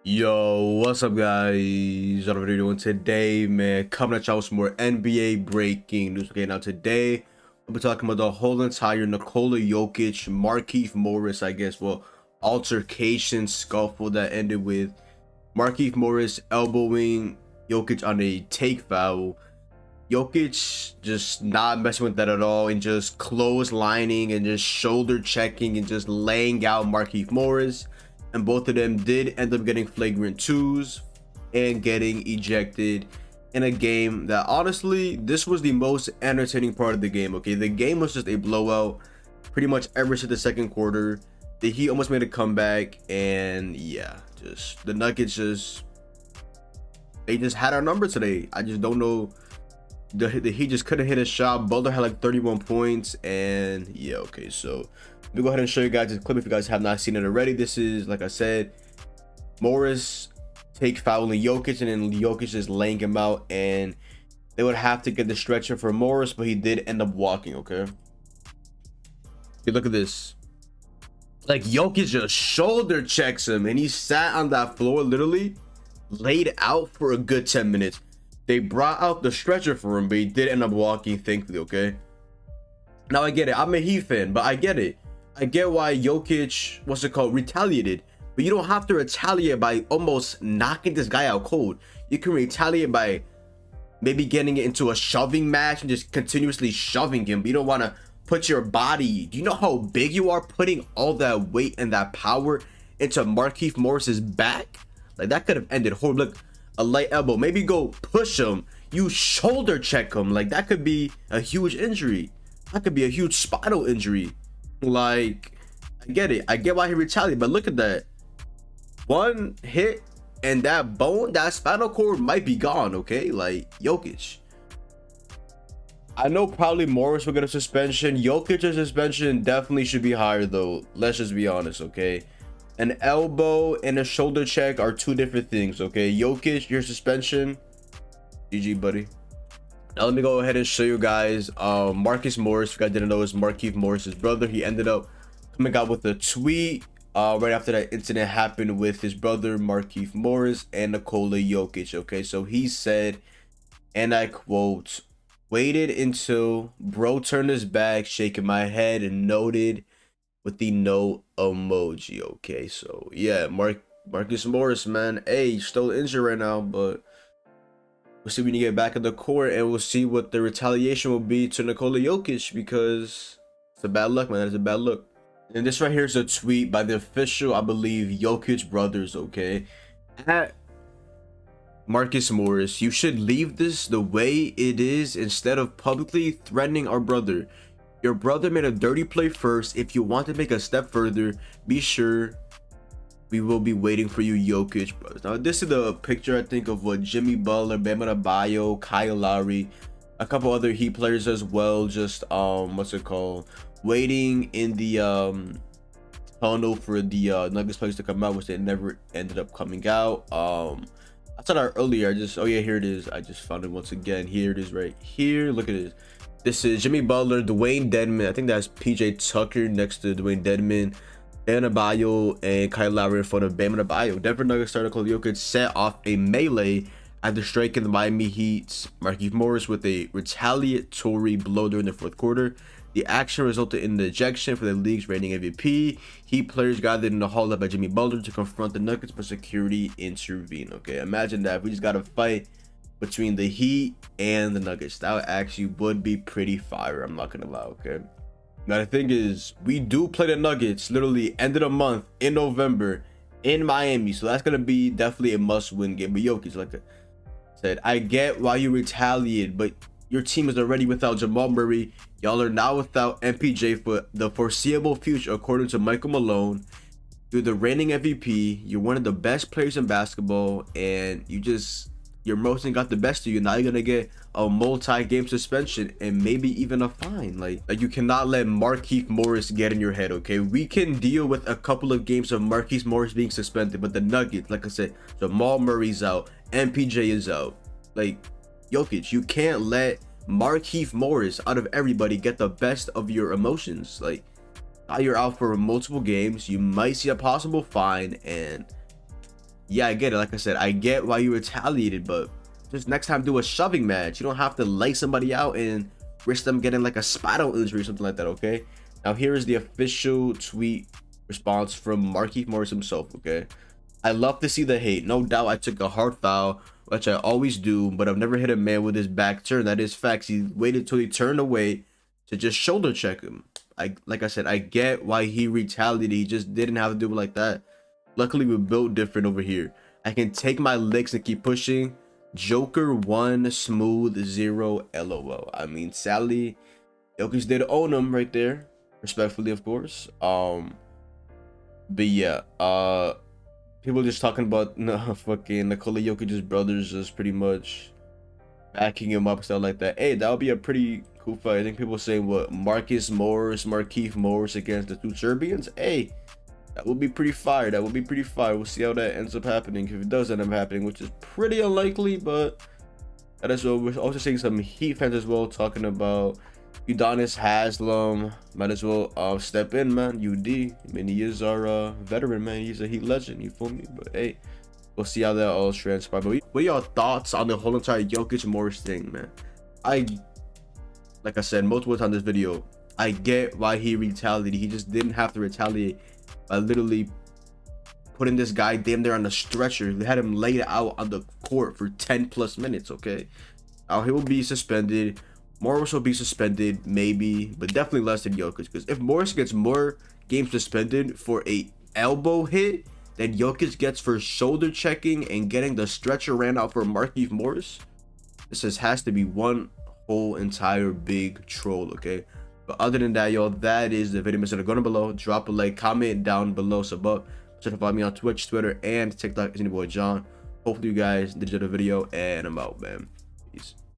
Yo, what's up, guys? What are we doing today, man? Coming at y'all with some more NBA breaking news. Okay, now today we'll be talking about the whole entire Nikola Jokic, Markieff Morris, I guess, well, altercation scuffle that ended with Markieff Morris elbowing Jokic on a take foul. Jokic just not messing with that at all and just clotheslining and just shoulder checking and just laying out Markieff Morris. And both of them did end up getting flagrant twos and getting ejected in a game that, honestly, this was the most entertaining part of the game. Okay, the game was just a blowout pretty much ever since the second quarter. The Heat almost made a comeback, and yeah, just the Nuggets they just had our number today. I just don't know. The Heat just couldn't hit a shot. Butler had like 31 points, and yeah, okay, so let me go ahead and show you guys this clip if you guys have not seen it already. This is, like I said, Morris take fouling Jokic, and then Jokic just laying him out, and they would have to get the stretcher for Morris, but he did end up walking. Okay, look at this. Like, Jokic just shoulder checks him, and he sat on that floor, literally laid out for a good 10 minutes. They brought out the stretcher for him, but he did end up walking, thankfully. Okay, now I get it. I'm a Heat fan, but I get it. I get why Jokic, retaliated. But you don't have to retaliate by almost knocking this guy out cold. You can retaliate by maybe getting it into a shoving match and just continuously shoving him. But you don't want to put your body. Do you know how big you are, putting all that weight and that power into Markieff Morris's back? Like, that could have ended horrible. Look, a light elbow. Maybe go push him. You shoulder check him. Like, that could be a huge injury. That could be a huge spinal injury. Like, I get it. I get why he retaliated, but look at that. One hit and that bone, that spinal cord might be gone, okay? Like, Jokic. I know probably Morris will get a suspension. Jokic's suspension definitely should be higher, though. Let's just be honest, okay? An elbow and a shoulder check are two different things, okay? Jokic, your suspension. GG, buddy. Now let me go ahead and show you guys Marcus Morris. If you guys didn't know, is Markieff Morris's brother. He ended up coming out with a tweet right after that incident happened with his brother Markieff Morris and Nikola Jokic. Okay, so he said, and I quote, "Waited until bro turned his back, shaking my head, and noted with the no emoji." Okay, so yeah, Marcus Morris, man, hey, he's still injured right now, but we'll see when you get back in the court, and we'll see what the retaliation will be to Nikola Jokic, because it's a bad look, man. That is a bad look. And this right here is a tweet by the official, I believe, Jokic brothers, okay? At Marcus Morris, you should leave this the way it is instead of publicly threatening our brother. Your brother made a dirty play first. If you want to make a step further, be sure we will be waiting for you, Jokic brothers. Now, this is the picture, I think, of what Jimmy Butler, Bam Adebayo, Kyle Lowry, a couple other Heat players as well, just waiting in the tunnel for the Nuggets players to come out, which they never ended up coming out. I saw that earlier. Oh yeah, here it is. I just found it once again. Here it is right here. Look at this. This is Jimmy Butler, Dwayne Dedmon. I think that's PJ Tucker next to Dwayne Dedmon, Bam Adebayo, and Kyle Lowry in front of Bam Adebayo. Denver Nuggets starter Nikola Jokic set off a melee after striking the Miami Heat's Markieff Morris with a retaliatory blow during the fourth quarter. The action resulted in the ejection for the league's reigning MVP. Heat players gathered in the hall led by Jimmy Butler to confront the Nuggets, but security intervened. Okay, imagine that. If we just got a fight between the Heat and the Nuggets, that actually would be pretty fire. I'm not gonna lie, okay? Now, the thing is, we do play the Nuggets literally end of the month in November in Miami. So that's going to be definitely a must-win game. But Jokic, like I said, I get why you retaliated, but your team is already without Jamal Murray. Y'all are now without MPJ for the foreseeable future, according to Michael Malone. You're the reigning MVP. You're one of the best players in basketball, and your emotion got the best of you. Now you're gonna get a multi-game suspension and maybe even a fine. Like you cannot let Markieff Morris get in your head, okay? We can deal with a couple of games of Markieff Morris being suspended, but the Nuggets, like I said, Jamal Murray's out, MPJ is out. Like, Jokic, you can't let Markieff Morris, out of everybody, get the best of your emotions. Like, now you're out for multiple games. You might see a possible fine, and yeah, I get it. Like I said, I get why you retaliated, but just next time do a shoving match. You don't have to lay somebody out and risk them getting like a spinal injury or something like that, okay? Now here is the official tweet response from Markieff Morris himself, okay? I love to see the hate. No doubt I took a hard foul, which I always do, but I've never hit a man with his back turn. That is facts. He waited till he turned away to just shoulder check him. Like I said, I get why he retaliated. He just didn't have to do it like that. Luckily, we're built different over here. I can take my licks and keep pushing. Joker 1, smooth 0, LOL. I mean, Sally, Jokic did own him right there. Respectfully, of course. But yeah, people just talking about fucking Nikola Jokic's brothers just pretty much backing him up, stuff like that. Hey, that would be a pretty cool fight. I think people saying what, Markieff Morris against the two Serbians. Hey, that would be pretty fire. That would be pretty fire. We'll see how that ends up happening. If it does end up happening, which is pretty unlikely, but that is what we're also seeing some Heat fans as well talking about Udonis Haslam might as well step in, man. UD, I mean, he is our veteran, man. He's a Heat legend, you feel me? But hey, we'll see how that all transpires. But what are your thoughts on the whole entire Jokic Morris thing, man? Like I said multiple times in this video, I get why he retaliated. He just didn't have to retaliate by literally putting this guy damn there on the stretcher. They had him laid out on the court for 10+ minutes, okay? Now he will be suspended. Morris will be suspended, maybe, but definitely less than Jokic. Because if Morris gets more games suspended for a elbow hit than Jokic gets for shoulder checking and getting the stretcher ran out for Markieff Morris, this has to be one whole entire big troll, okay? But other than that, y'all, that is the video. Make sure to go down below, drop a like, comment down below, sub up. Make sure to follow me on Twitch, Twitter, and TikTok. It's your boy John. Hopefully you guys did enjoy the video, and I'm out, man. Peace.